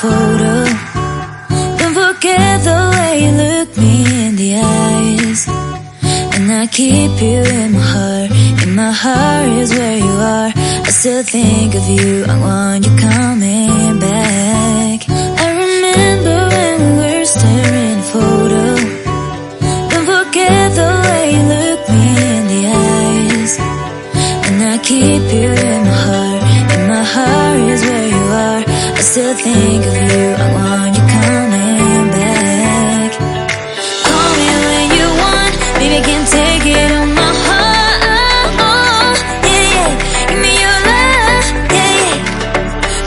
photo. Don't forget the way you look me in the eyes. And I keep you in my heart. In my heart is where you are. I still think of you. I want you coming back. I remember when we were staring photo. Don't forget the way you look me in the eyes. And I keep you in my heart. In my heart is where you are. I still think of you. I want you coming back. Call me when you want. Baby, I can take it on my heart. Yeah, yeah. Give me your love. Yeah, yeah.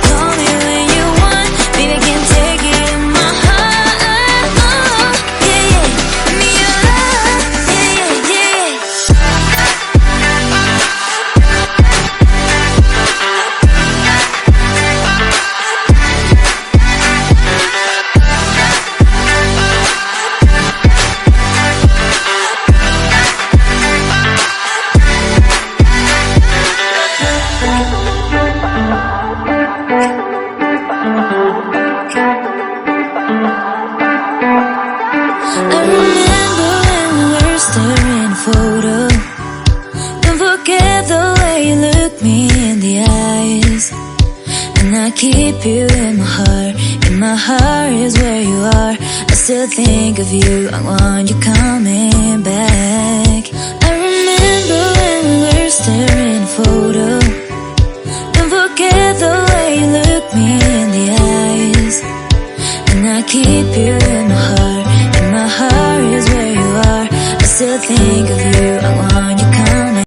Call me when you want. Baby, I can take it on my heart. Yeah, yeah. Give me your love. Yeah, yeah, yeah. I remember when we were staring photo. Don't forget the way you look me in the eyes. And I keep you in my heart. In my heart is where you are. I still think of you. I want you coming back. I remember when we were staring photo. Don't forget the way you look me in the eyes. And I keep you in my heart. In my heart is where you are. I still think of you. I want